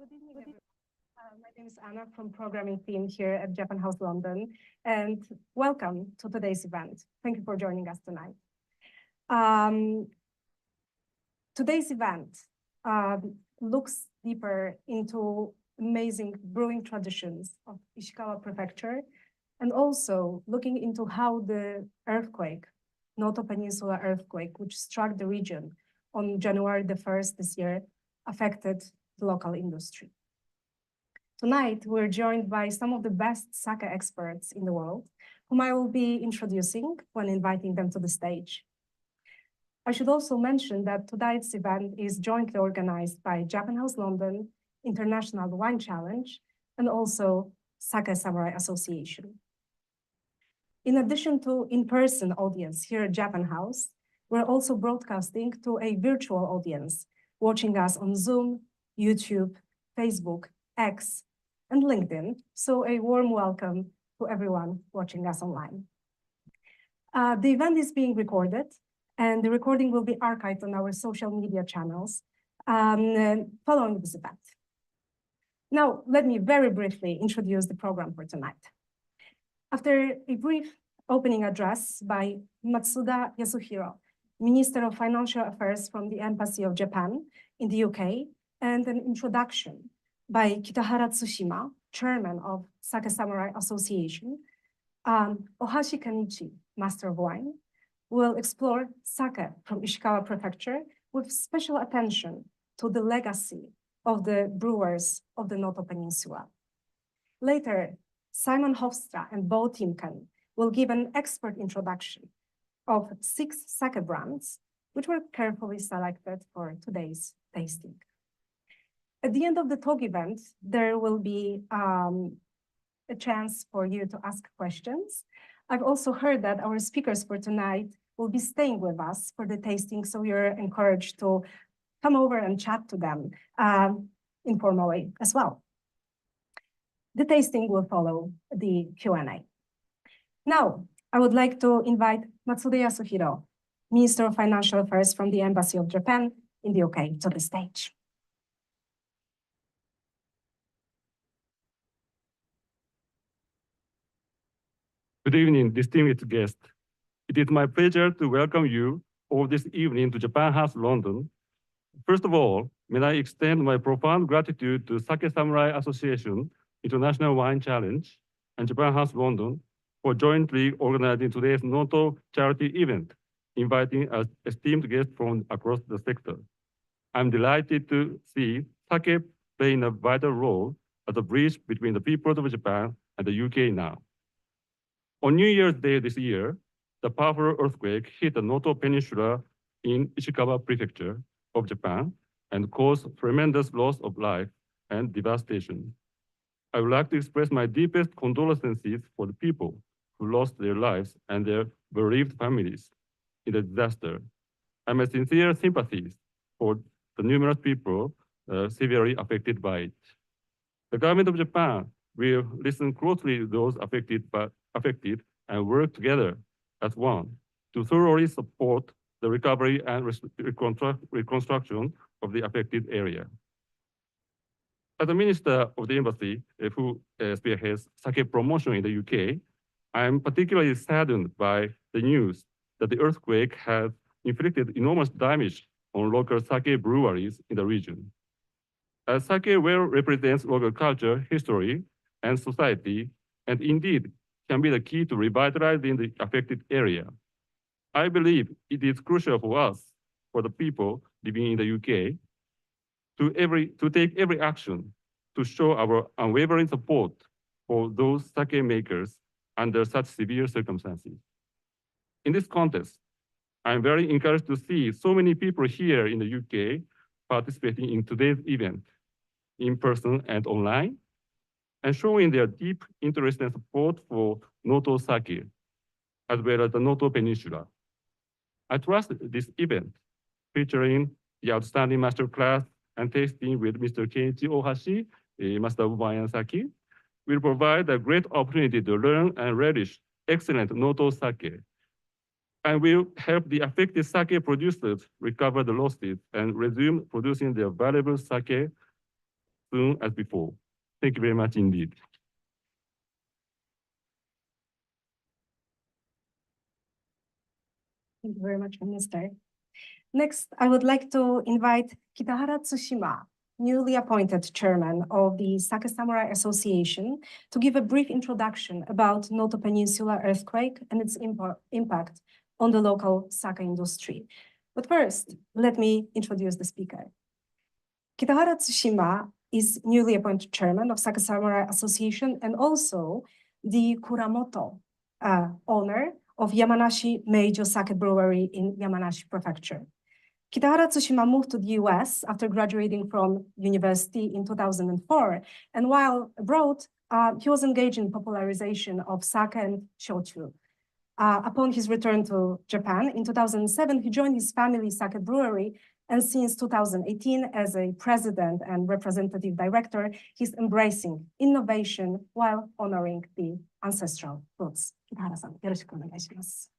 Good evening, everyone. My name is Anna from programming team here at Japan House London, and welcome to today's event. Thank you for joining us tonight. Today's event looks deeper into amazing brewing traditions of Ishikawa Prefecture, and also looking into how the earthquake, Noto Peninsula earthquake, which struck the region on January the 1st this year, affected the local industry. Tonight, we're joined by some of the best sake experts in the world, whom I will be introducing when inviting them to the stage. I should also mention that tonight's event is jointly organized by Japan House London, International Wine Challenge, and also Sake Samurai Association. In addition to in-person audience here at Japan House, we're also broadcasting to a virtual audience, watching us on Zoom, YouTube, Facebook, X, and LinkedIn. So a warm welcome to everyone watching us online. The event is being recorded, and the recording will be archived on our social media channels following this event. Now, let me very briefly introduce the program for tonight. After a brief opening address by Matsuda Yasuhiro, Minister of Financial Affairs from the Embassy of Japan in the UK, and an introduction by Kitahara Tsushima, Chairman of Sake Samurai Association, Ohashi Kenichi, Master of Wine, will explore sake from Ishikawa Prefecture with special attention to the legacy of the brewers of the Noto Peninsula. Later, Simon Hofstra and Bo Timken will give an expert introduction of 6 sake brands, which were carefully selected for today's tasting. At the end of the talk event, there will be a chance for you to ask questions. I've also heard that our speakers for tonight will be staying with us for the tasting, so you're encouraged to come over and chat to them informally as well. The tasting will follow the Q&A. Now, I would like to invite Matsuda Yasuhiro, Minister of Financial Affairs from the Embassy of Japan in the UK, to the stage. Good evening, distinguished guests. It is my pleasure to welcome you all this evening to Japan House London. First of all, may I extend my profound gratitude to Sake Samurai Association, International Wine Challenge, and Japan House London for jointly organizing today's Noto charity event, inviting us esteemed guests from across the sector. I'm delighted to see sake playing a vital role as a bridge between the peoples of Japan and the UK now. On New Year's Day this year, the powerful earthquake hit the Noto Peninsula in Ishikawa Prefecture of Japan and caused tremendous loss of life and devastation. I would like to express my deepest condolences for the people who lost their lives and their bereaved families in the disaster. And my sincere sympathies for the numerous people severely affected by it. The government of Japan will listen closely to those affected and work together as one to thoroughly support the recovery and reconstruction of the affected area. As a minister of the embassy who spearheads sake promotion in the UK, I am particularly saddened by the news that the earthquake has inflicted enormous damage on local sake breweries in the region. As sake well represents local culture, history, and society, and indeed can be the key to revitalizing the affected area, I believe it is crucial for us, for the people living in the UK, to take every action to show our unwavering support for those sake makers under such severe circumstances. In this context, I'm very encouraged to see so many people here in the UK participating in today's event, in person and online, and showing their deep interest and support for Noto sake, as well as the Noto Peninsula. I trust this event, featuring the outstanding masterclass and tasting with Mr. Kenichi Ohashi, a Master of Wine and Sake, will provide a great opportunity to learn and relish excellent Noto sake, and will help the affected sake producers recover the losses and resume producing their valuable sake soon as before. Thank you very much indeed. Thank you very much, Minister. Next, I would like to invite Kitahara Tsushima, newly appointed chairman of the Sake Samurai Association, to give a brief introduction about Noto Peninsula earthquake and its impact on the local sake industry. But first, let me introduce the speaker. Kitahara Tsushima is newly appointed chairman of Sake Samurai Association and also the Kuramoto owner of Yamanashi Meijo Sake Brewery in Yamanashi Prefecture. Kitahara Tsushima moved to the US after graduating from university in 2004, and while abroad, he was engaged in popularization of sake and shochu. Upon his return to Japan in 2007, he joined his family's sake brewery, and since 2018, as a president and representative director, he's embracing innovation while honoring the ancestral roots. Kitahara-san, よろしくお願いします。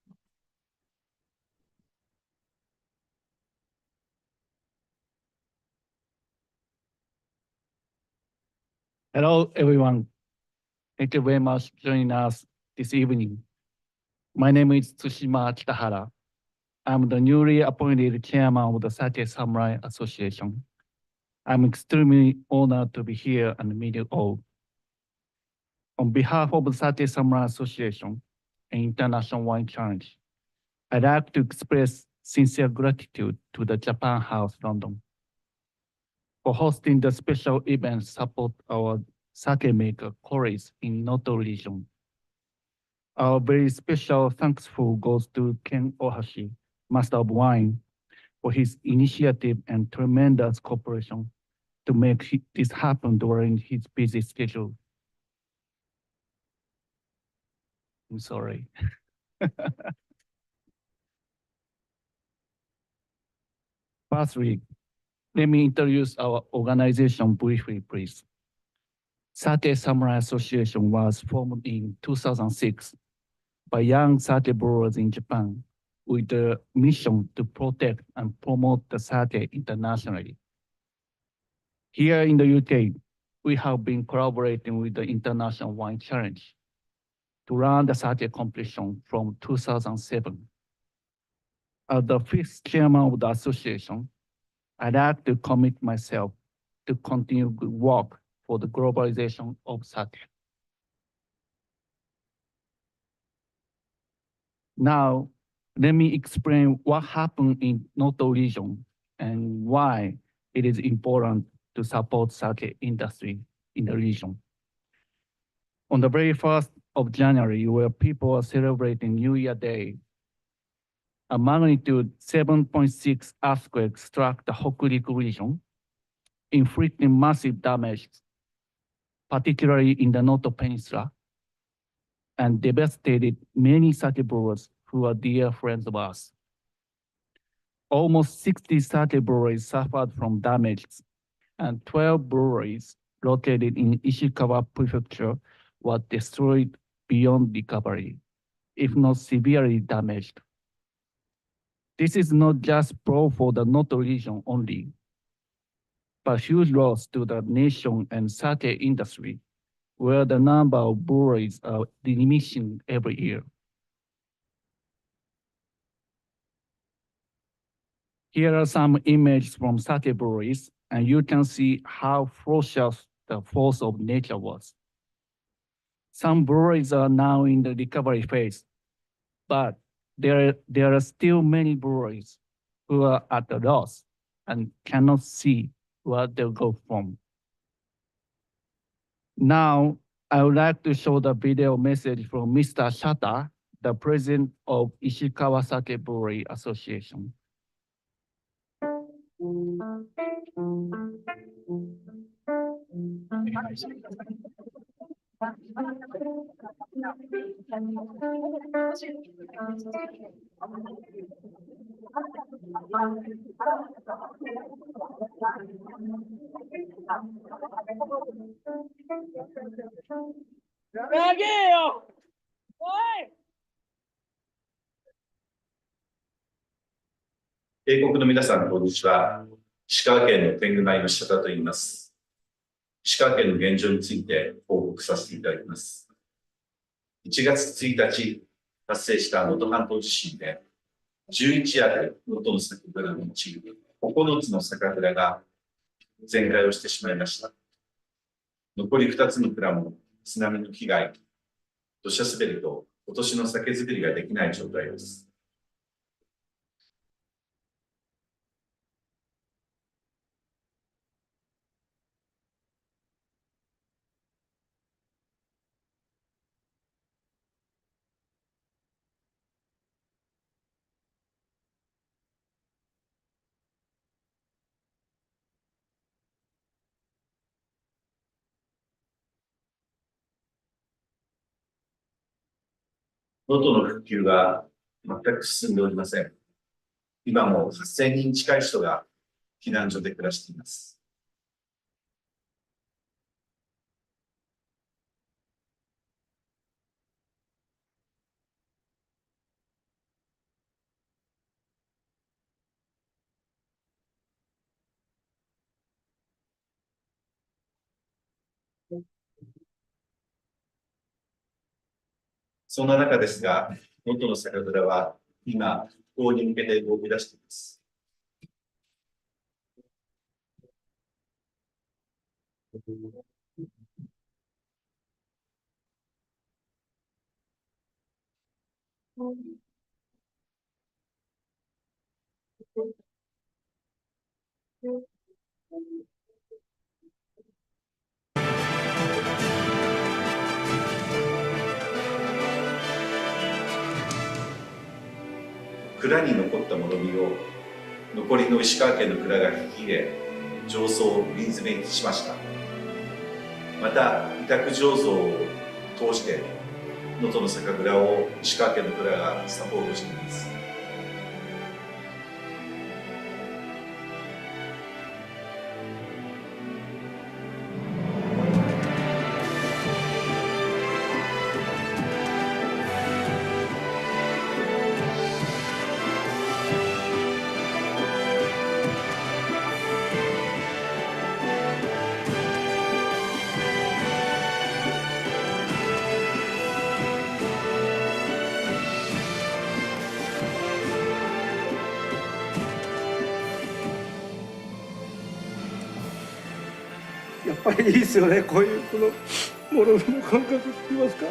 Hello, everyone. Thank you very much for joining us this evening. My name is Tsushima Kitahara. I'm the newly appointed chairman of the Sake Samurai Association. I'm extremely honored to be here and meet you all. On behalf of the Sake Samurai Association and International Wine Challenge, I'd like to express sincere gratitude to the Japan House London for hosting the special event to support our sake maker colleagues in Noto region. Our very special thankful goes to Ken Ohashi, Master of Wine, for his initiative and tremendous cooperation to make this happen during his busy schedule. I'm sorry. Firstly, let me introduce our organization briefly, please. Sake Samurai Association was formed in 2006 by young sake brewers in Japan with the mission to protect and promote the sake internationally. Here in the UK, we have been collaborating with the International Wine Challenge to run the sake competition from 2007. As the fifth chairman of the association, I'd like to commit myself to continue good work for the globalization of sake. Now, let me explain what happened in Noto region and why it is important to support sake industry in the region. On the very 1st of January, where people are celebrating New Year Day, a magnitude 7.6 earthquake struck the Hokuriku region, inflicting massive damage, particularly in the Noto Peninsula, and devastated many sake brewers who are dear friends of us. Almost 60 sake breweries suffered from damage, and 12 breweries located in Ishikawa Prefecture were destroyed beyond recovery, if not severely damaged. This is not just blow for the Noto region only, but huge loss to the nation and sake industry, where the number of breweries are diminishing every year. Here are some images from sake breweries, and you can see how ferocious the force of nature was. Some breweries are now in the recovery phase, but there are still many breweries who are at a loss and cannot see where they'll go from. Now, I would like to show the video message from Mr. Shata, the president of Ishikawa Sake Brewery Association.英国の皆さん、こんにちは。石川県の天狗内の下田と言います。石川県の現状について報告させていただきます。1月1日発生した能登半島地震で、11ある能登の酒蔵のうち9つの酒蔵が全壊をしてしまいました。残り2つの蔵も津波の被害、土砂滑りと今年の酒造りができない状態です。能登の復旧が全く進んでおりません。今も8000人近い人が避難所で暮らしています。そんな中ですが、能登の酒蔵は今、復興に向けて動き出しています。蔵に残ったものみを残りの石川県の蔵が引き入れ、醸造を瓶詰めにしました。また、委託醸造を通して、能登の酒蔵を石川県の蔵がサポートしています。やっぱりいいですよね、こういうこのものの感覚って言いますか。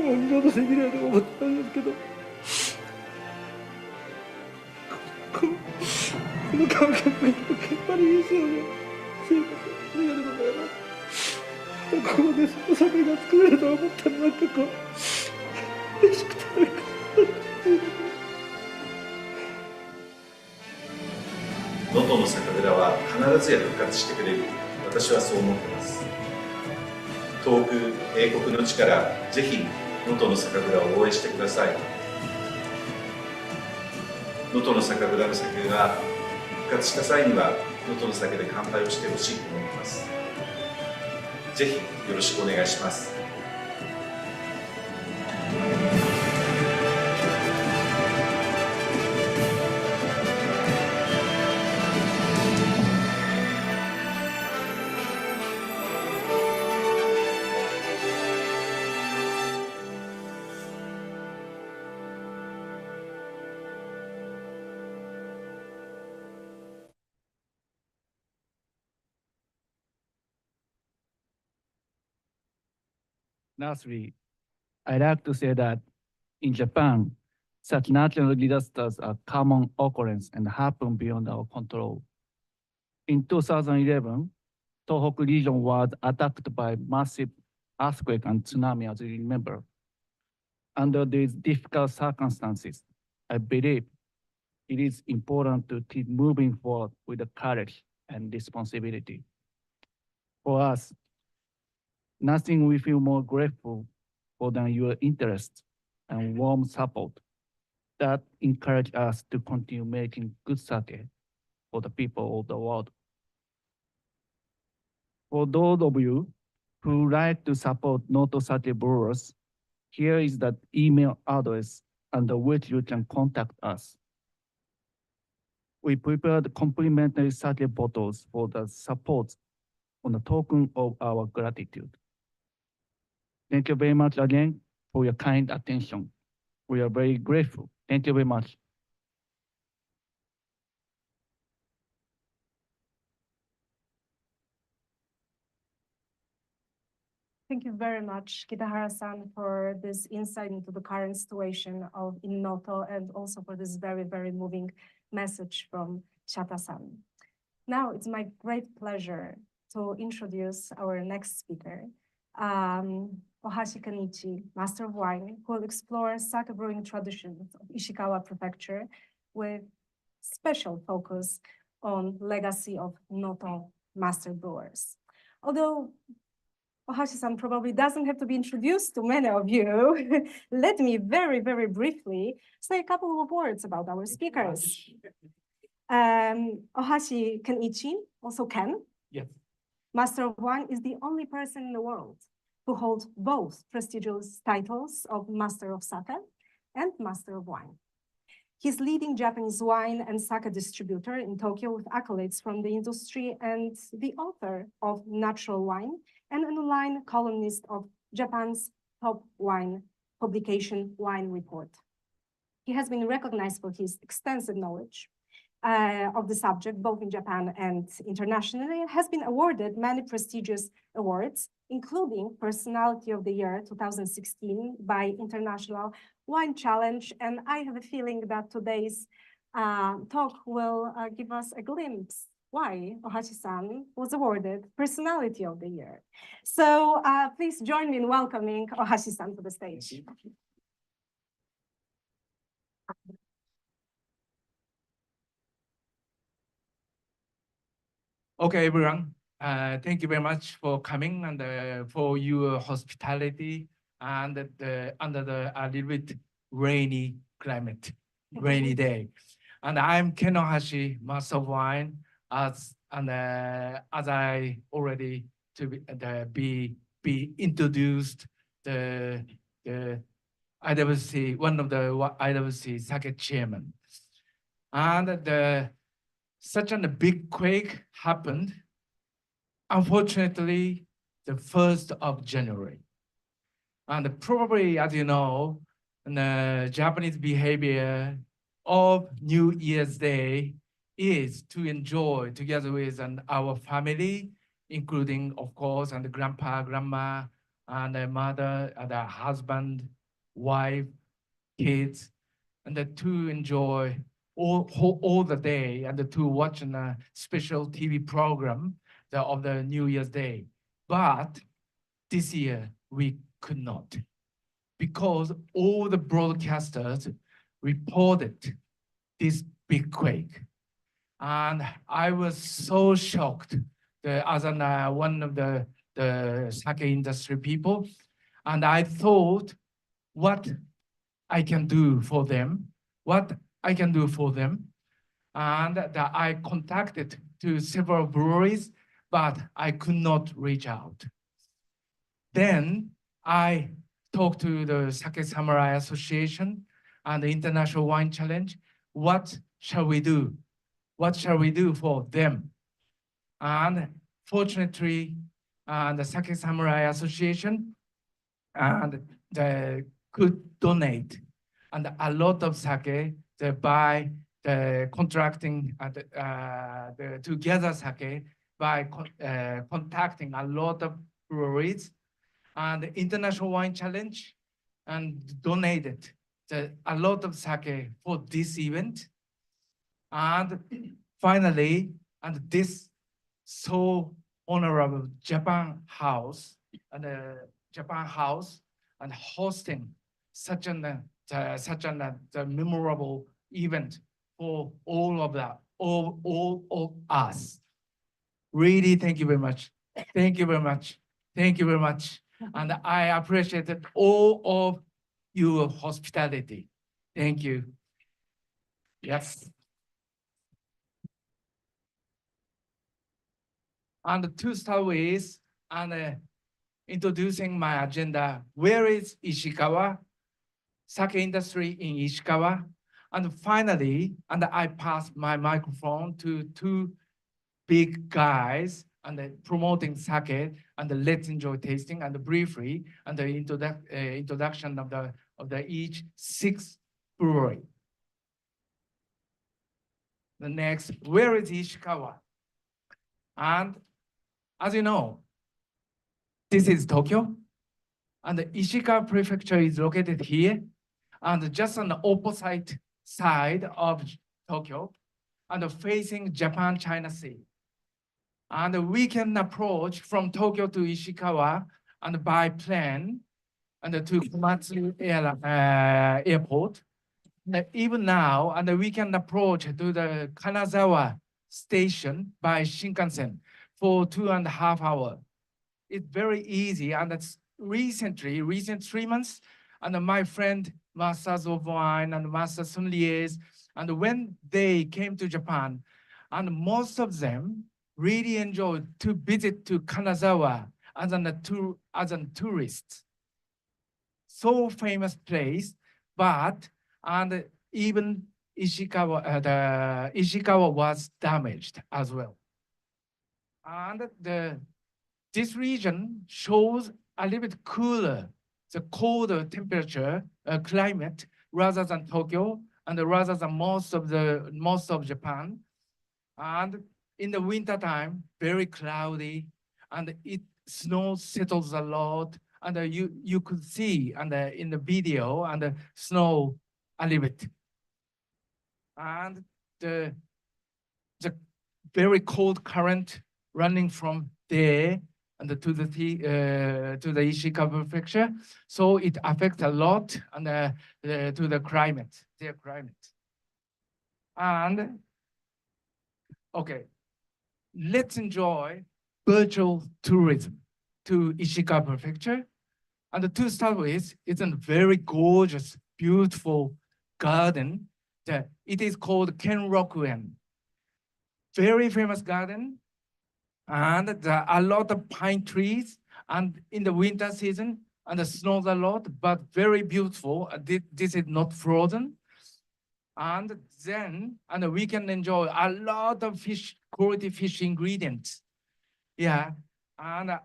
もう二度とできないと思ったんですけど、この感覚がやっぱりいいですよね。すいません、ありがとうございます。ここでお酒が作れると思ったらなんかこう嬉しくて能登の酒蔵は必ずや復活してくれる。私はそう思っています。遠く英国の地からぜひ能登の酒蔵を応援してください。能登の酒蔵の酒が復活した際には能登の酒で乾杯をしてほしいと思います。ぜひよろしくお願いします。Lastly, I like to say that in Japan, such natural disasters are common occurrence and happen beyond our control. In 2011, Tohoku region was attacked by massive earthquake and tsunami, as you remember. Under these difficult circumstances, I believe it is important to keep moving forward with the courage and responsibility. For us, nothing we feel more grateful for than your interest and warm support that encourage us to continue making good sake for the people of the world. For those of you who like to support Noto Sake brewers, here is the email address under which you can contact us. We prepared complimentary sake bottles for the support on a token of our gratitude. Thank you very much again for your kind attention. We are very grateful. Thank you very much. Thank you very much, Kitahara-san, for this insight into the current situation of in Noto, and also for this very, very moving message from Chata-san. Now, it's my great pleasure to introduce our next speaker, Ohashi Kenichi, Master of Wine, who will explore sake brewing traditions of Ishikawa Prefecture with special focus on legacy of Noto master brewers. Although Ohashi-san probably doesn't have to be introduced to many of you, let me very, very briefly say a couple of words about our speakers. Ohashi Kenichi, also Ken, Yes. Master of Wine, is the only person in the world who holds both prestigious titles of Master of Sake and Master of Wine. He's leading Japanese wine and sake distributor in Tokyo with accolades from the industry and the author of Natural Wine and an online columnist of Japan's top wine publication, Wine Report. He has been recognized for his extensive knowledge of the subject, both in Japan and internationally, and has been awarded many prestigious awards, including Personality of the Year 2016 by International Wine Challenge. And I have a feeling that today's talk will give us a glimpse why Ohashi-san was awarded Personality of the Year. So please join me in welcoming Ohashi-san to the stage. Okay, everyone. Thank you very much for coming and for your hospitality and under the a little bit rainy climate, rainy day. And I'm Ken Ohashi, Master of Wine, as I already to be introduced the IWC, one of the IWC sake chairman, and such a big quake happened, unfortunately, the 1st of January. And probably, as you know, the Japanese behavior of New Year's Day is to enjoy together with our family, including, of course, and the grandpa, grandma, and the mother, and the husband, wife, kids, and to enjoy all the day and to watch a special TV program of the New Year's Day. But this year we could not, because all the broadcasters reported this big quake. And I was so shocked as one of the sake industry people. And I thought what I can do for them, and that I contacted to several breweries, but I could not reach out. Then I talked to the Sake Samurai Association and the International Wine Challenge. What shall we do? What shall we do for them? And fortunately, the Sake Samurai Association and they could donate, and a lot of sake by the contracting the together sake by contacting a lot of breweries and the International Wine Challenge, and donated a lot of sake for this event. And finally, and this so honorable Japan House and hosting such an memorable event for all of us. Really, thank you very much. Thank you very much. Thank you very much. And I appreciated all of your hospitality. Thank you. Yes. And to start with, introducing my agenda, where is Ishikawa? Sake industry in Ishikawa. And finally, I pass my microphone to two big guys and promoting sake and let's enjoy tasting and briefly and the introduction of the each 6 brewery. The next, where is Ishikawa? And as you know, this is Tokyo, and the Ishikawa Prefecture is located here, and just on the opposite side of Tokyo, and facing Japan-China Sea. And we can approach from Tokyo to Ishikawa and by plane and to Komatsu Airport. And even now, and we can approach to the Kanazawa station by Shinkansen for 2.5 hours. It's very easy, and it's recent 3 months, and my friend Masters of Wine and Master Sommeliers, and when they came to Japan, and most of them really enjoyed to visit to Kanazawa as a tourist. So famous place, but and even Ishikawa, the Ishikawa was damaged as well. And this region shows a little bit cooler, the colder temperature climate rather than Tokyo and rather than most of Japan. And in the winter time, very cloudy, and it snow settles a lot, and you could see and in the video and the snow a little bit. And the very cold current running from there and to the Ishikawa Prefecture, so it affects a lot and to the climate, their climate. And okay, let's enjoy virtual tourism to Ishikawa Prefecture. And to start with, it's a very gorgeous, beautiful garden. It is called Kenrokuen. Very famous garden. And there are a lot of pine trees. And in the winter season, and the snows a lot, but very beautiful. This is not frozen. And then we can enjoy a lot of quality fish ingredients. Yeah, and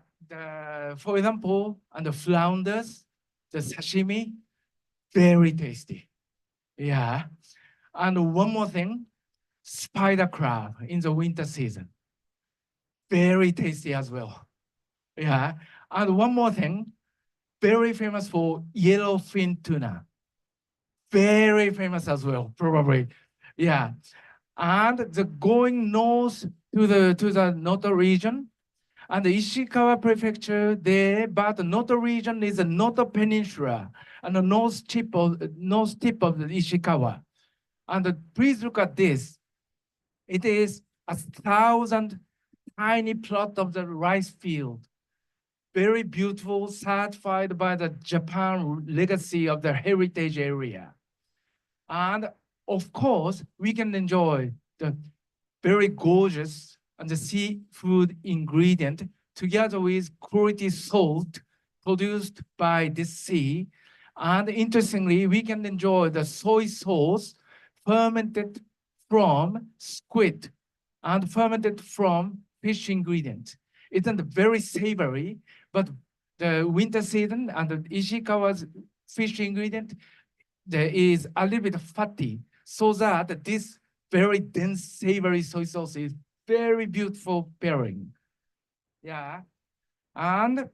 for example, and the flounders, the sashimi, very tasty. Yeah, and one more thing, spider crab in the winter season, very tasty as well. Yeah, and one more thing, very famous for yellowfin tuna, very famous as well, probably. Yeah, and the going north to the Noto region, and the Ishikawa Prefecture there, but the Noto region is the Noto Peninsula and the north tip of the Ishikawa. And please look at this. It is 1,000 tiny plot of the rice field. Very beautiful, certified by the Japan legacy of the heritage area. And of course, we can enjoy the very gorgeous and the seafood ingredient together with quality salt produced by the sea. And interestingly, we can enjoy the soy sauce fermented from squid and fermented from fish ingredient. It's very savory, but the winter season and the Ishikawa's fish ingredient, there is a little bit fatty, so that this very dense savory soy sauce is very beautiful pairing. Yeah, and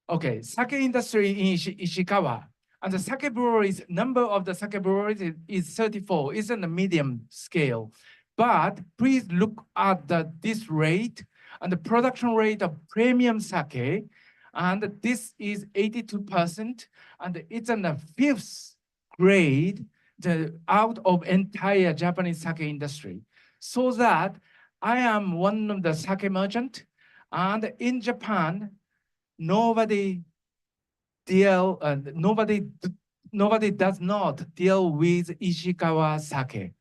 okay, sake industry in Ishikawa, and the sake breweries, number of the sake breweries is 34, it's in a medium scale. But please look at this rate and the production rate of premium sake, and this is 82%, and it's in the 5th grade out of entire Japanese sake industry. So that I am one of the sake merchant, and in Japan, nobody does not deal with Ishikawa sake.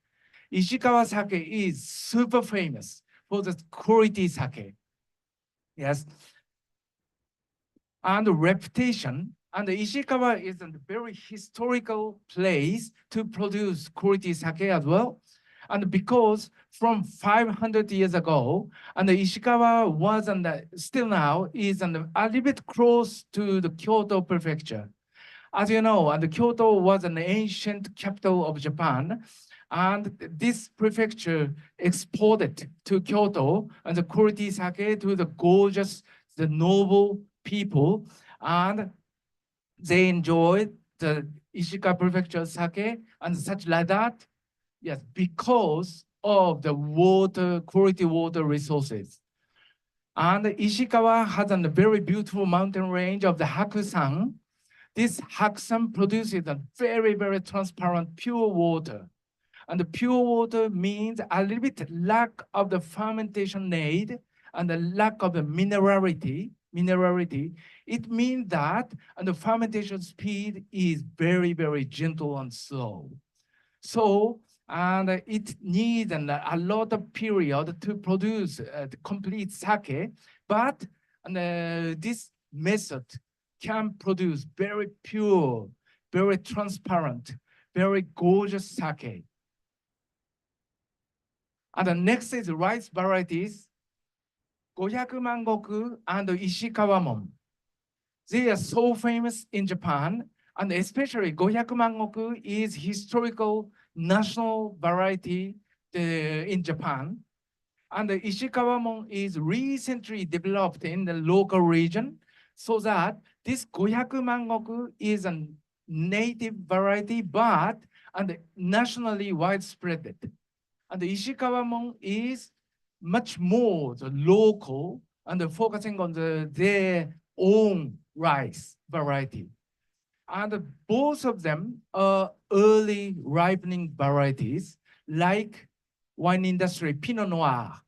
Ishikawa sake is super famous for the quality sake. Yes. And the reputation, and Ishikawa is a very historical place to produce quality sake as well. And because from 500 years ago, and Ishikawa was and still now is a little bit close to the Kyoto Prefecture. As you know, and Kyoto was an ancient capital of Japan, and this prefecture exported to Kyoto and the quality sake to the gorgeous, the noble people, and they enjoyed the Ishikawa Prefecture sake and such like that. Yes, because of the water, quality water resources. And Ishikawa has a very beautiful mountain range of the Hakusan. This Hakusan produces a very, very transparent pure water. And the pure water means a little bit lack of the fermentation aid and the lack of the minerality. It means that and the fermentation speed is very, very gentle and slow. So, and it needs a lot of period to produce the complete sake, but this method can produce very pure, very transparent, very gorgeous sake. And the next is rice varieties, 500 Mangoku and Ishikawa Mon. They are so famous in Japan, and especially 500 Mangoku is historical national variety in Japan. And the Ishikawa Mon is recently developed in the local region, so that this 500 Mangoku is a native variety, but and nationally widespread. And the Ishikawa Mon is much more the local and focusing on their own rice variety. And both of them are early ripening varieties like wine industry Pinot Noir,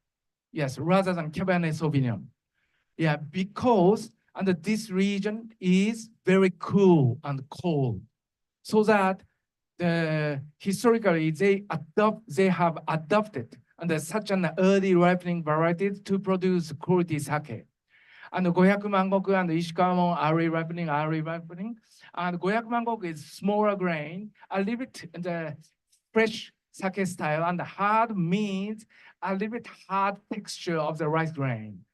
yes, rather than Cabernet Sauvignon. Yeah, because and this region is very cool and cold, so that historically they have adopted and such an early ripening varieties to produce quality sake. And 500 Mangoku and Ishikawa Mon early ripening. And 500 Mangoku is smaller grain, a little bit the fresh sake style, and hard means a little bit hard texture of the rice grain.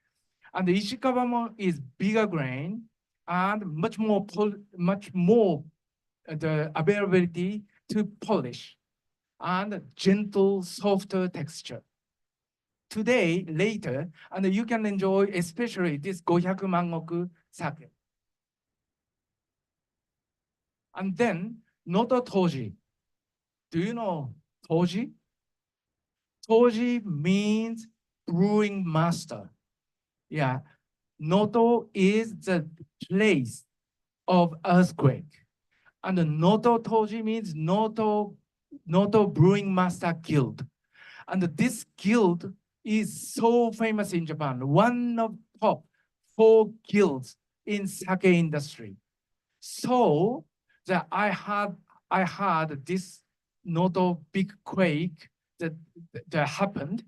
And the Ishikawa Mon is bigger grain and much more the availability to polish and gentle, softer texture. Today, later, and you can enjoy especially this 500 Mangoku sake. And then Noto Toji. Do you know Toji? Toji means brewing master. Yeah, Noto is the place of earthquake. And the Noto Toji means Noto Brewing Master Guild. And this guild is so famous in Japan, one of top 4 guilds in sake industry. So that I had this Noto big quake that happened,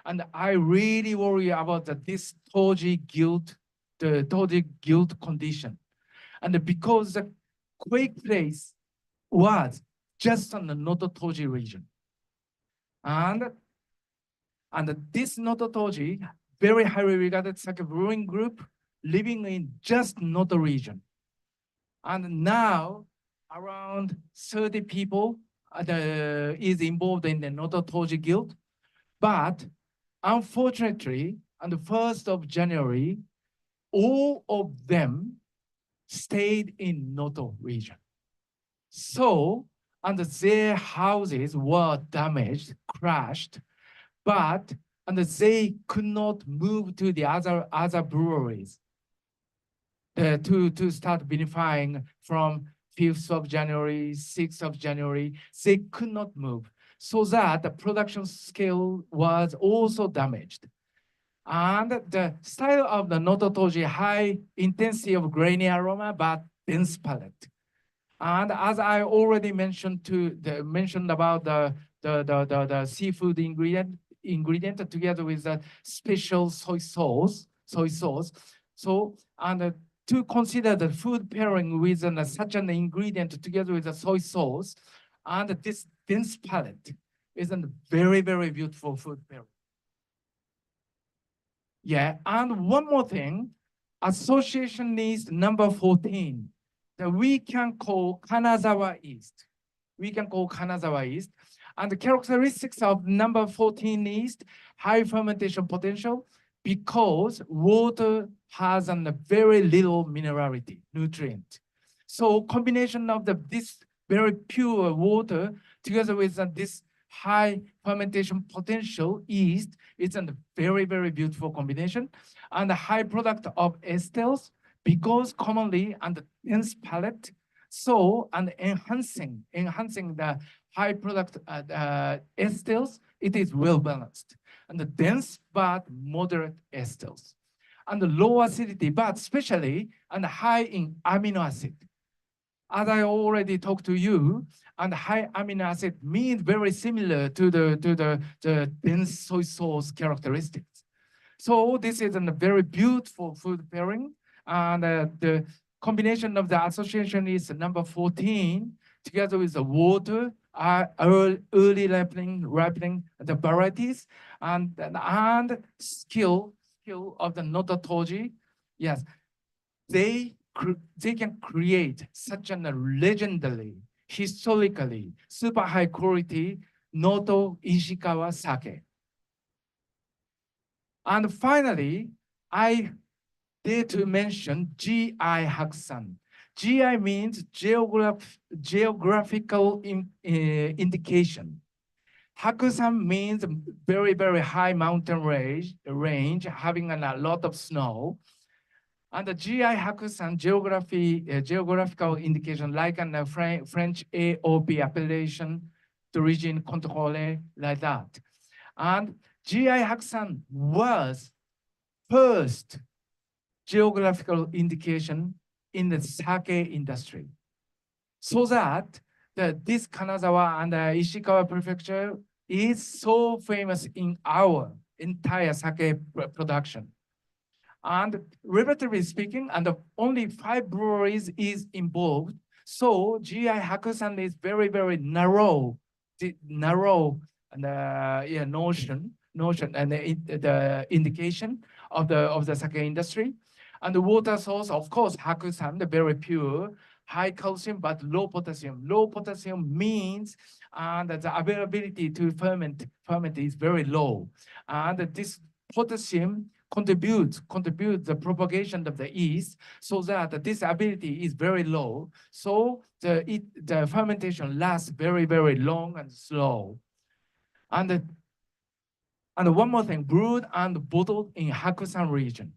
and I really worry about this Toji guild, the Toji guild condition. And because the quake place was just on the Noto Toji region. And this Noto Toji, very highly regarded sake brewing group living in just Noto region. And now around 30 people is involved in the Noto Toji Guild. But unfortunately, on the 1st of January, all of them stayed in Noto region. So, and their houses were damaged, crashed, but and they could not move to the other breweries to start vinifying from 5th of January, 6th of January. They could not move, so that the production scale was also damaged. And the style of the Noto Toji, high intensity of grainy aroma, but dense palate. And as I already mentioned about the seafood ingredient together with the special soy sauce. So and to consider the food pairing with such an ingredient together with the soy sauce and this dense palate, is a very, very beautiful food pairing. Yeah, and one more thing, association list number 14, that we can call Kanazawa East. We can call Kanazawa East. And the characteristics of number 14 is high fermentation potential because water has a very little minerality, nutrient. So combination of this very pure water together with this high fermentation potential yeast, it's a very, very beautiful combination. And the high product of esters, because commonly on the dense palate, so and enhancing the high product esters, it is well balanced. And the dense but moderate esters. And the low acidity, but especially and high in amino acid. As I already talked to you, and high amino acid means very similar to the dense soy sauce characteristics. So this is a very beautiful food pairing, and the combination of the association is number 14, together with the water, early ripening the varieties, and skill of the Noto Toji. Yes, they can create such a legendary, historically super high quality Noto Ishikawa sake. And finally, I dare to mention GI Hakusan. GI means geographical indication. Hakusan means very, very high mountain range having a lot of snow. And the GI Hakusan geographical indication, like in the French AOP appellation d'origine contrôlée, like that. And GI Hakusan was first geographical indication in the sake industry. So that this Kanazawa and Ishikawa Prefecture is so famous in our entire sake production. And relatively speaking, and only 5 breweries is involved. So GI Hakusan is very, very narrow and notion and the indication of the sake industry. And the water source, of course, Hakusan, the very pure, high calcium but low potassium. Low potassium means that the availability to ferment is very low, and this potassium contribute the propagation of the yeast, so that this ability is very low. So the fermentation lasts very, very long and slow. And one more thing, brewed and bottled in Hakusan region.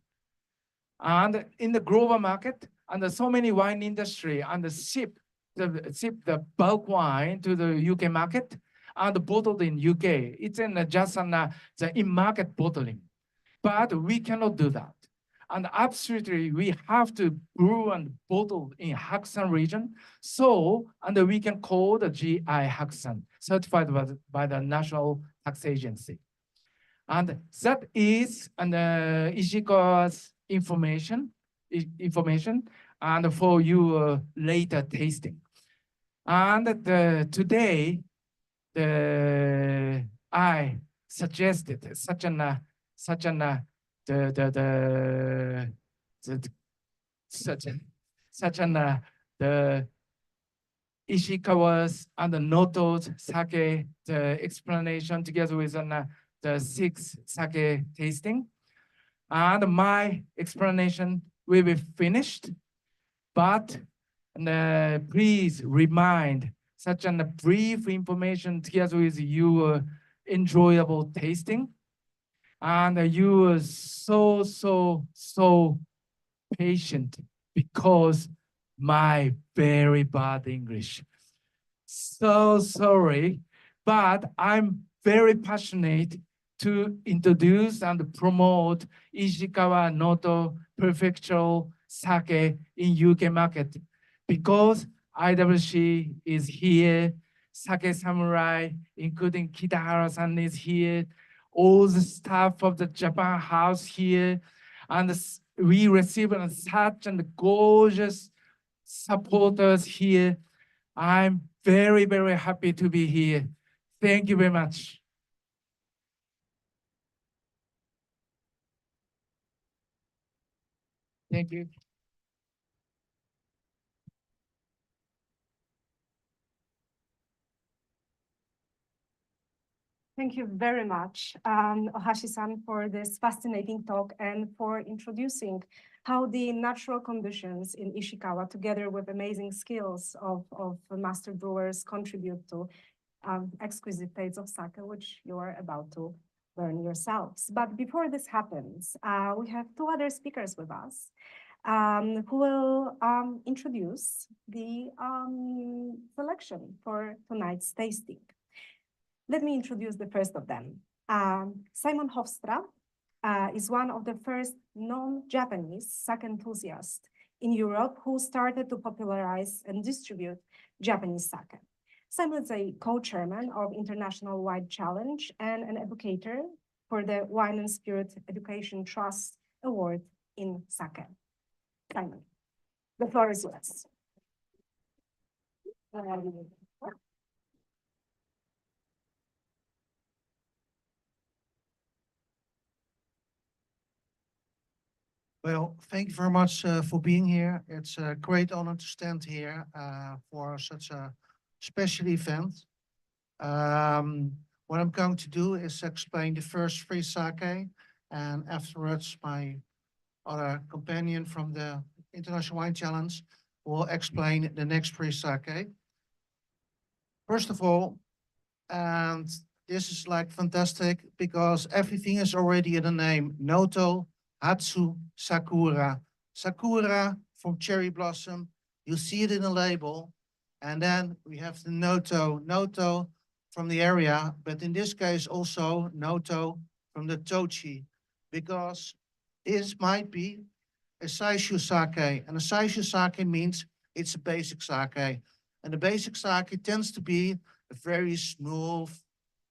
And in the global market, and so many wine industry and ship the bulk wine to the UK market and bottled in UK. It's just the in-market bottling. But we cannot do that. And absolutely, we have to brew and bottle in Hakusan region. So, and we can call the GI Hakusan, certified by the National Tax Agency. And that is Ishikawa's information, and for you later tasting. And today, I suggested such the Ishikawa's and the Noto's sake, the explanation together with the 6 sake tasting. And my explanation will be finished, but please remind such a brief information together with your enjoyable tasting. And you are so patient because my very bad English. So sorry, but I'm very passionate to introduce and promote Ishikawa Noto Prefecture sake in UK market, because IWC is here, Sake Samurai, including Kitahara-san is here, all the staff of the Japan House here, and we receive such gorgeous supporters here. I'm very, very happy to be here. Thank you very much. Thank you. Thank you very much, Ohashi-san, for this fascinating talk and for introducing how the natural conditions in Ishikawa, together with amazing skills of master brewers, contribute to exquisite tastes of sake, which you are about to learn yourselves. But before this happens, we have two other speakers with us who will introduce the selection for tonight's tasting. Let me introduce the first of them. Simon Hofstra is one of the first non-Japanese sake enthusiasts in Europe who started to popularize and distribute Japanese sake. Simon is a co-chairman of International Wine Challenge and an educator for the Wine and Spirit Education Trust Award in sake. Simon, the floor is yours. Well, thank you very much for being here. It's a great honor to stand here for such a special event. What I'm going to do is explain the first three sake, and afterwards my other companion from the International Wine Challenge will explain the next three sake. First of all, and this is like fantastic because everything is already in the name, Noto, Hatsu, Sakura. Sakura from cherry blossom, you see it in the label. And then we have the Noto, Noto from the area, but in this case also Noto from the Tochi, because this might be a Saishu sake, and a Saishu sake means it's a basic sake. And the basic sake tends to be a very smooth,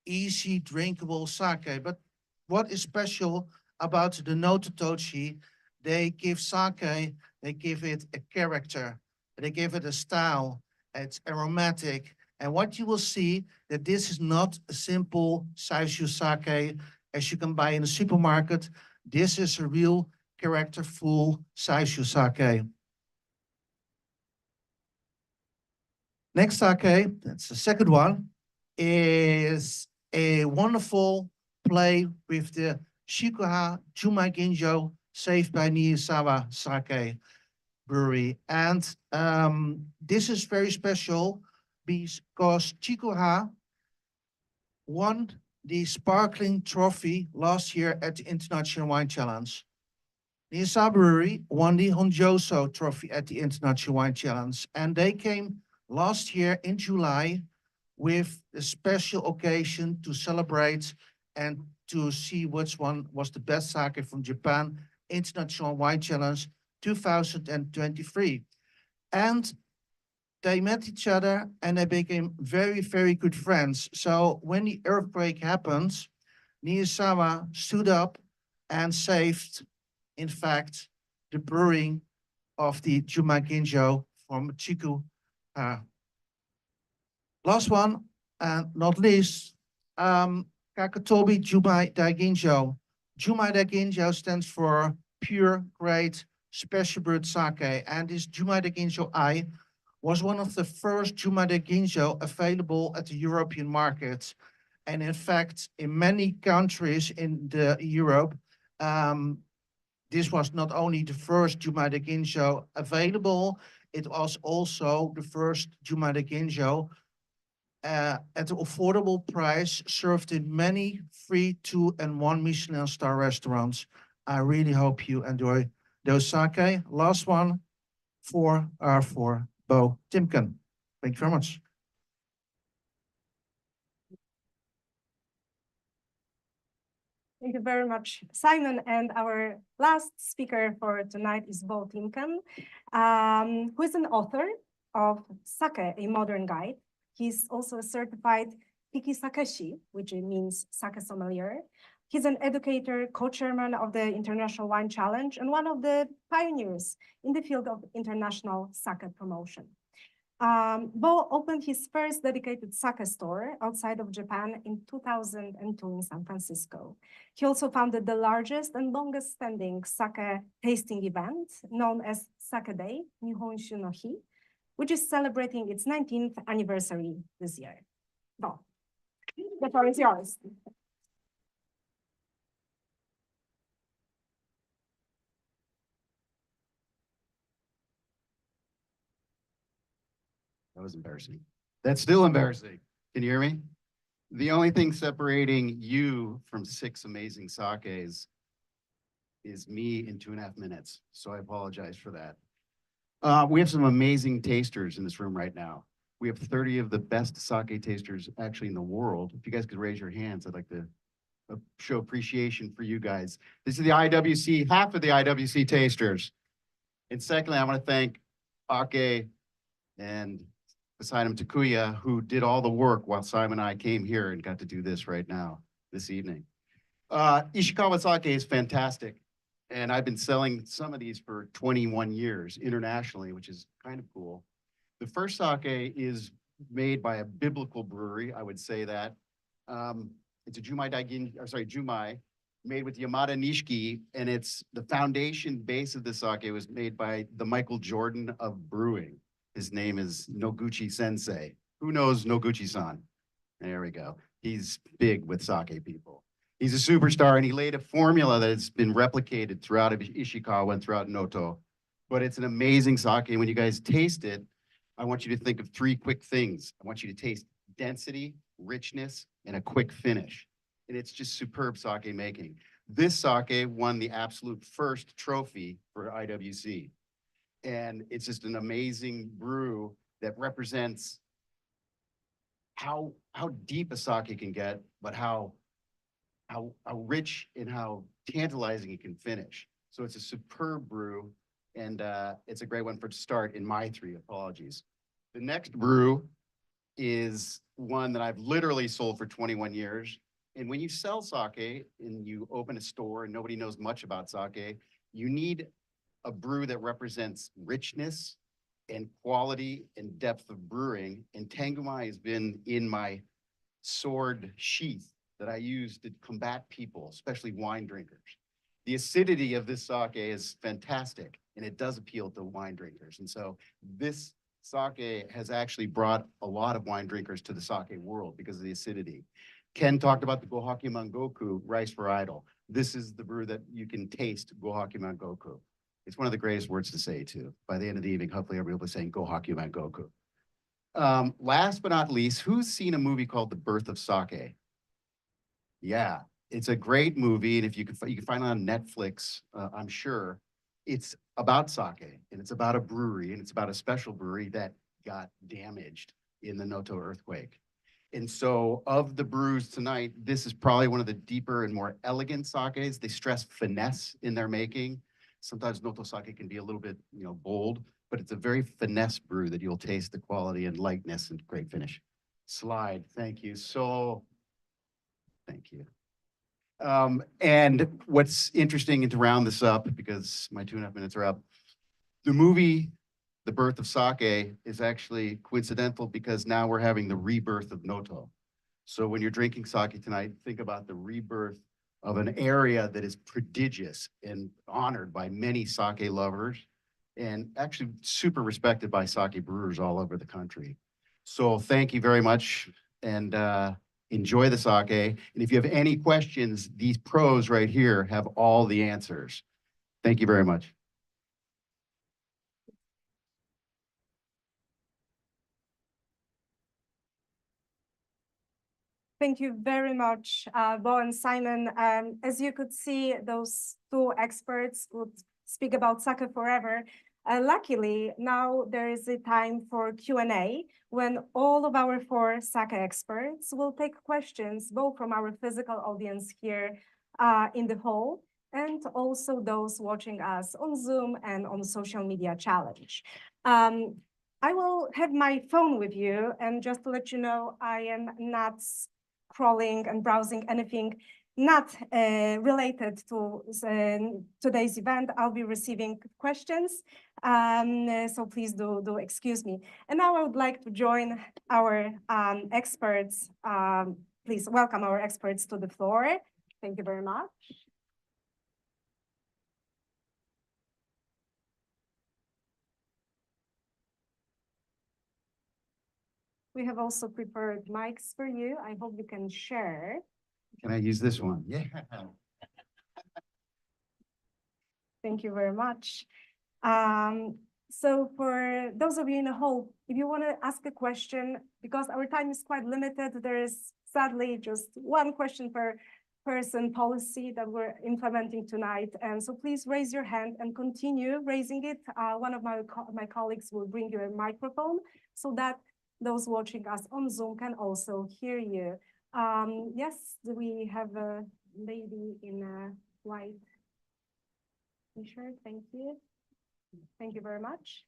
easy, drinkable sake. But what is special about the Noto Tochi, they give sake, they give it a character, they give it a style, it's aromatic. And what you will see that this is not a simple Saishu sake as you can buy in a supermarket. This is a real characterful Saishu sake. Next sake, that's the second one, is a wonderful play with the Shikuha Jumai Ginjo, saved by Niisawa Sake Brewery. And this is very special because Shikuha won the sparkling trophy last year at the International Wine Challenge. Niisawa Brewery won the Honjoso trophy at the International Wine Challenge. And they came last year in July with a special occasion to celebrate and to see which one was the best sake from Japan, International Wine Challenge 2023. And they met each other and they became very, very good friends. So when the earthquake happened, Niisawa stood up and saved, in fact, the brewing of the Jumai Ginjo from Chiku. Last one, and not least, Kakatobi Jumai Daiginjo. Jumai Daiginjo stands for pure, great, special brewed sake. And this Jumai Daiginjo I was one of the first Jumai Daiginjo available at the European market. And in fact, in many countries in Europe, this was not only the first Jumai Daiginjo available, it was also the first Jumai Daiginjo at an affordable price, served in many 3, 2, and 1 Michelin star restaurants. I really hope you enjoy those sake. Last one, 4R4 Bo Timken. Thank you very much. Thank you very much, Simon. And our last speaker for tonight is Bo Timken, who is an author of Sake, a Modern Guide. He's also a certified Hiki Sakeshi, which means sake sommelier. He's an educator, co-chairman of the International Wine Challenge, and one of the pioneers in the field of international sake promotion. Bo opened his first dedicated sake store outside of Japan in 2002 in San Francisco. He also founded the largest and longest standing sake tasting event known as Sake Day, Nihonshu no Hi, which is celebrating its 19th anniversary this year. Bo, the floor is yours. That was embarrassing. That's still embarrassing. Can you hear me? The only thing separating you from 6 amazing sakes is me in 2.5 minutes. So I apologize for that. We have some amazing tasters in this room right now. We have 30 of the best sake tasters actually in the world. If you guys could raise your hands, I'd like to show appreciation for you guys. This is the IWC, half of the IWC tasters. And secondly, I want to thank Ake and beside him Takuya, who did all the work while Simon and I came here and got to do this right now, this evening. Ishikawa sake is fantastic. And I've been selling some of these for 21 years internationally, which is kind of cool. The first sake is made by a biblical brewery, I would say that. It's a Jumai, made with Yamada Nishiki, and it's the foundation base of the sake was made by the Michael Jordan of brewing. His name is Noguchi Sensei. Who knows Noguchi-san? There we go. He's big with sake people. He's a superstar, and he laid a formula that has been replicated throughout Ishikawa and throughout Noto. But it's an amazing sake. When you guys taste it, I want you to think of 3 quick things. I want you to taste density, richness, and a quick finish. And it's just superb sake making. This sake won the absolute first trophy for IWC. And it's just an amazing brew that represents how deep a sake can get, but how rich and how tantalizing it can finish. So it's a superb brew, and it's a great one for to start in my 3 apologies. The next brew is one that I've literally sold for 21 years. And when you sell sake and you open a store and nobody knows much about sake, you need a brew that represents richness and quality and depth of brewing. And Tengumai has been in my sword sheath that I use to combat people, especially wine drinkers. The acidity of this sake is fantastic, and it does appeal to wine drinkers. And so this sake has actually brought a lot of wine drinkers to the sake world because of the acidity. Ken talked about the Gohaki Mangoku rice varietal. This is the brew that you can taste Gohaki Mangoku. It's one of the greatest words to say too. By the end of the evening, hopefully everybody will be saying Gohaki Mangoku. Last but not least, who's seen a movie called The Birth of Sake? Yeah, it's a great movie, and if you can find it on Netflix, I'm sure. It's about sake, and it's about a brewery, and it's about a special brewery that got damaged in the Noto earthquake. And so of the brews tonight, this is probably one of the deeper and more elegant sakes. They stress finesse in their making. Sometimes Noto sake can be a little bit, bold, but it's a very finesse brew that you'll taste the quality and lightness and great finish. Slide, thank you. Thank you. And what's interesting, and to round this up, because my 2.5 minutes are up, the movie, The Birth of Sake, is actually coincidental because now we're having the rebirth of Noto. So when you're drinking sake tonight, think about the rebirth of an area that is prodigious and honored by many sake lovers and actually super respected by sake brewers all over the country. So thank you very much, and enjoy the sake. And if you have any questions, these pros right here have all the answers. Thank you very much. Thank you very much, Bo and Simon. As you could see, those 2 experts would speak about sake forever. Luckily, now there is a time for Q&A when all of our 4 sake experts will take questions, both from our physical audience here in the hall and also those watching us on Zoom and on social media challenge. I will have my phone with you, and just to let you know, I am not scrolling and browsing anything not related to today's event, I'll be receiving questions. So please do excuse me. And now I would like to join our experts. Please welcome our experts to the floor. Thank you very much. We have also prepared mics for you. I hope you can share. Can I use this one? Yeah. Thank you very much. So for those of you in the hall, if you want to ask a question, because our time is quite limited, there is sadly just one question per person policy that we're implementing tonight. And so please raise your hand and continue raising it. One of my colleagues will bring you a microphone so that those watching us on Zoom can also hear you. Yes, we have a lady in a white t-shirt. Thank you. Thank you very much.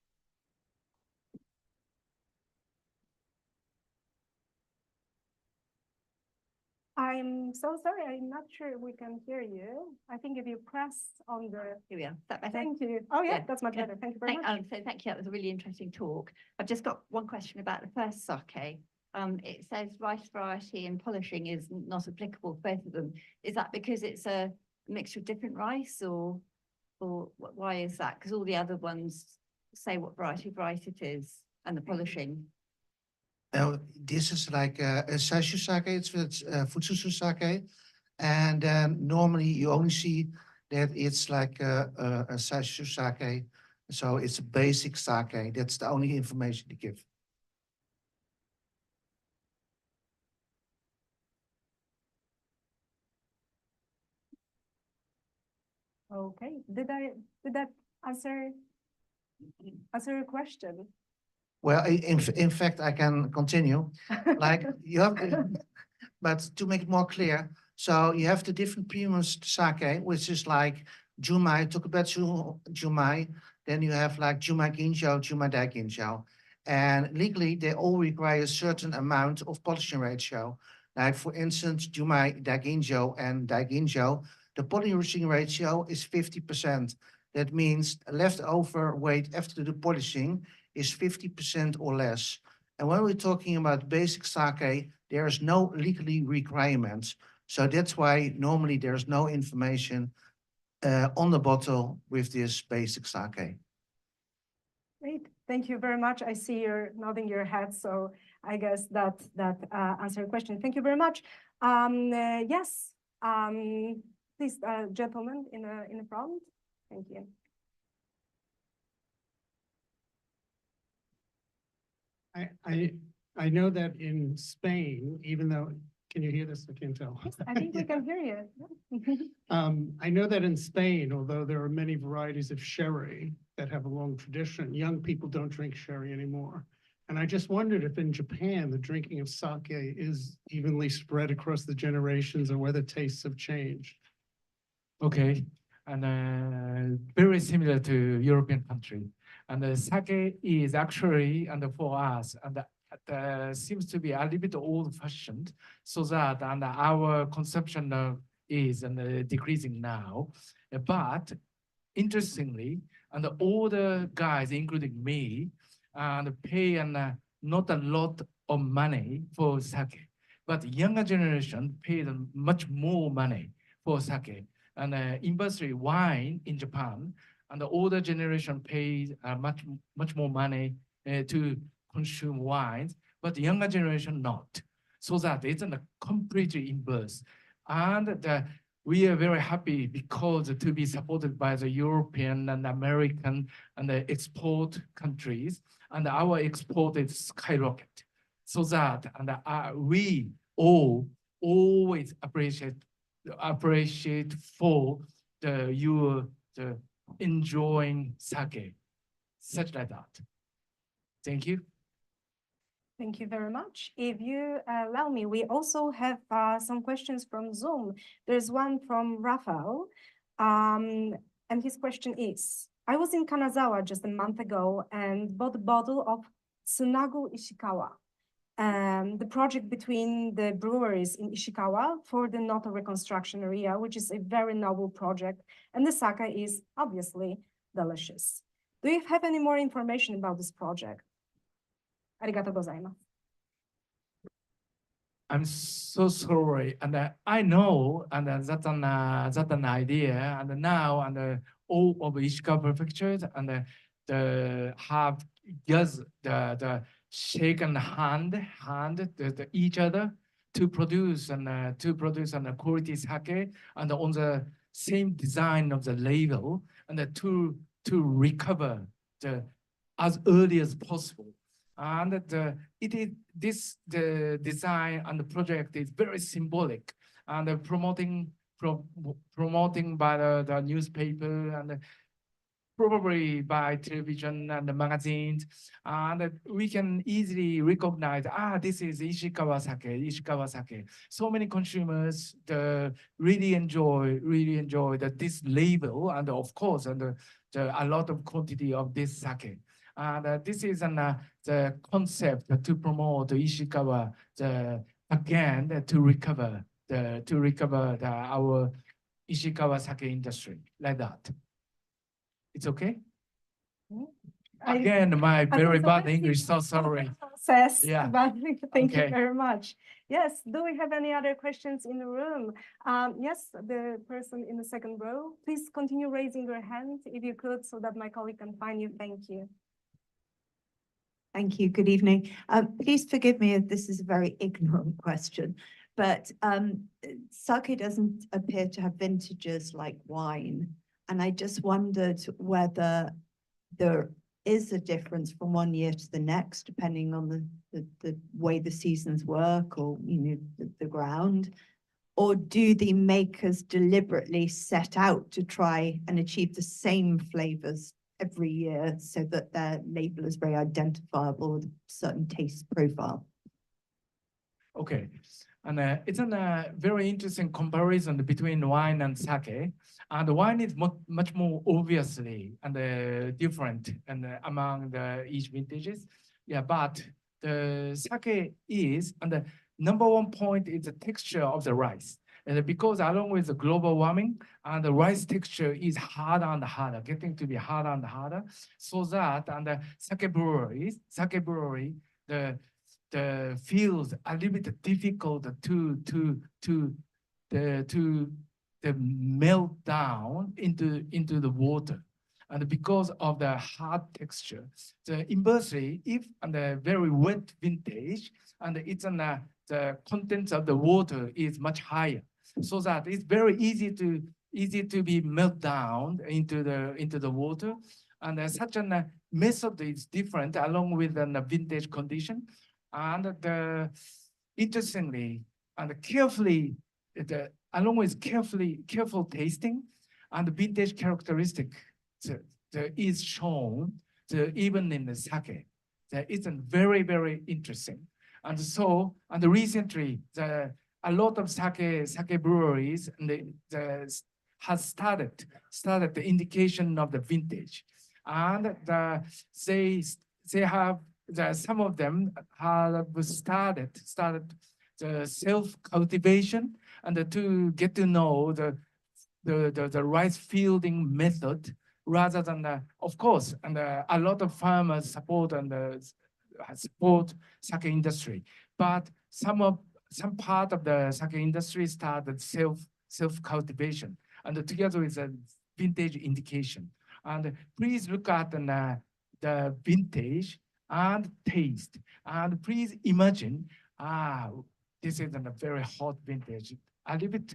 I'm so sorry, I'm not sure we can hear you. I think if you press on the, Here we are. Is that better? thank you. Oh yeah, Yeah, that's much yeah. better. Thank you very much. So thank you. That was a really interesting talk. I've just got one question about the first sake. It says rice variety and polishing is not applicable for both of them. Is that because it's a mixture of different rice, or why is that? Because all the other ones say what variety of rice it is and the polishing. This is like a Saishu sake, it's Futsusu sake. And normally you only see that it's like a Saishu sake. So it's a basic sake. That's the only information to give. Okay, did that answer your question? Well, in fact, I can continue. Like you have, but to make it more clear, so you have the different premium sake, which is like Jumai, Tokubetsu Jumai. Then you have like Jumai Ginjo, Jumai Daiginjo. And legally, they all require a certain amount of polishing ratio. Like for instance, Jumai Daiginjo and Daiginjo, the polishing ratio is 50%. That means leftover weight after the polishing is 50% or less. And when we're talking about basic sake, there is no legally requirements. So that's why normally there's no information on the bottle with this basic sake. Great, thank you very much. I see you're nodding your head, so I guess that answers your question. Thank you very much. Yes, please, gentlemen in the front. Thank you. I know that in Spain, even though, can you hear this? I can't tell. Yes, I think we can hear you. I know that in Spain, although there are many varieties of sherry that have a long tradition, young people don't drink sherry anymore. And I just wondered if in Japan, the drinking of sake is evenly spread across the generations or whether tastes have changed. Okay, and very similar to European country. And the sake is actually, and for us, and seems to be a little bit old-fashioned, so that and our consumption is decreasing now. But interestingly, and the older guys, including me, and pay not a lot of money for sake, but younger generation paid much more money for sake. And inversely, wine in Japan, and the older generation pays much more money to consume wines, but the younger generation not. So that it's a completely inverse. And we are very happy because to be supported by the European and American and the export countries, and our export is skyrocket. So that and we all always appreciate for the enjoying sake, such like that. Thank you. Thank you very much. If you allow me, we also have some questions from Zoom. There's one from Rafael, and his question is, I was in Kanazawa just a month ago and bought a bottle of Tsunagu Ishikawa. the project between the breweries in Ishikawa for the Noto reconstruction area, which is a very novel project. And the sake is obviously delicious. Do you have any more information about this project? Arigatou gozaimasu. I'm so sorry, and I know, and that's an idea, and now, and all of Ishikawa prefectures, and the have just the shaken hand each other to produce and quality sake, and on the same design of the label, and to recover the as early as possible. And the design and the project is very symbolic, and promoting by the newspaper, and probably by television and the magazines, and we can easily recognize, this is Ishikawa sake. So many consumers really enjoy this label, and of course, and a lot of quantity of this sake. And this is the concept to promote Ishikawa again to recover our Ishikawa sake industry like that. It's okay. Again, my very bad English. So sorry. Process, Yeah. but thank you Okay. very much. Yes. Do we have any other questions in the room? Yes, the person in the second row. Please continue raising your hand if you could, so that my colleague can find you. Thank you. Thank you. Good evening. Please forgive me if this is a very ignorant question, but sake doesn't appear to have vintages like wine. And I just wondered whether there is a difference from one year to the next, depending on the way the seasons work, or the ground. Or do the makers deliberately set out to try and achieve the same flavors every year, so that their label is very identifiable with a certain taste profile? Okay, and it's a very interesting comparison between wine and sake. And the wine is much more obviously and different and among each vintages. Yeah, but the sake is, and the number one point is the texture of the rice. And because along with the global warming, and the rice texture is harder and harder, getting to be harder and harder, so that and the sake brewery, the feels a little bit difficult to melt down into the water. And because of the hard texture, inversely, if on the very wet vintage, and it's on the contents of the water is much higher, so that it's very easy to be melt down into the water. And such a method is different along with the vintage condition. And interestingly and carefully, along with careful tasting and the vintage characteristic is shown even in the sake. It's very, very interesting. And so, and recently, a lot of sake breweries has started the indication of the vintage, and they have some of them have started the self-cultivation and to get to know the rice fielding method, rather than of course, and a lot of farmers support support sake industry, but some part of the sake industry started self-cultivation, and together with a vintage indication. And please look at the vintage and taste, and please imagine, this is a very hot vintage, a little bit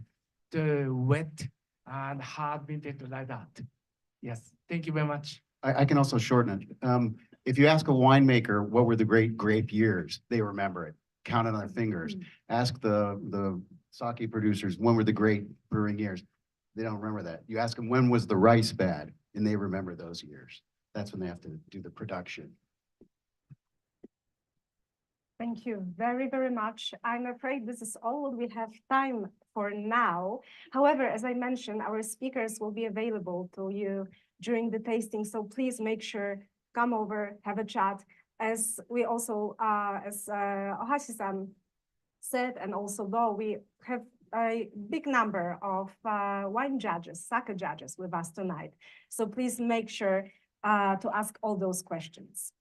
wet and hard vintage like that. Yes, thank you very much. I can also shorten it. If you ask a winemaker what were the great grape years, they remember it. Count it on their fingers. Ask the sake producers when were the great brewing years. They don't remember that. You ask them when was the rice bad, and they remember those years. That's when they have to do the production. Thank you very, very much. I'm afraid this is all we have time for now. However, as I mentioned, our speakers will be available to you during the tasting. So please make sure, come over, have a chat. as we also, as Ohashi-san said, and also though we have a big number of wine judges, sake judges with us tonight. So please make sure to ask all those questions.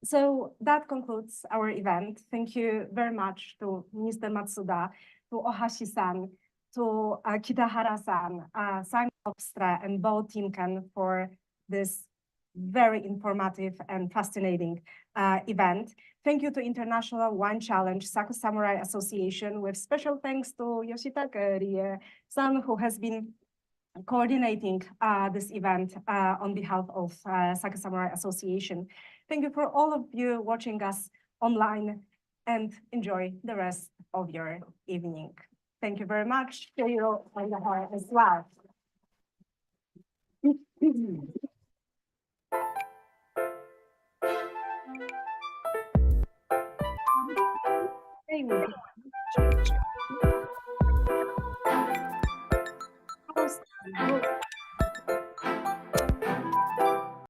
So that concludes our event. Thank you very much to Mr. Matsuda, to Ohashi-san, to Kitahara-san, Simon Hofstra, and Bo Timken for this very informative and fascinating event. Thank you to International Wine Challenge Sake Samurai Association, with special thanks to Yoshitaka Rie-san, who has been coordinating this event on behalf of Sake Samurai Association. Thank you for all of you watching us online, and enjoy the rest of your evening. Thank you very much. See you on the hall as well. Thank you.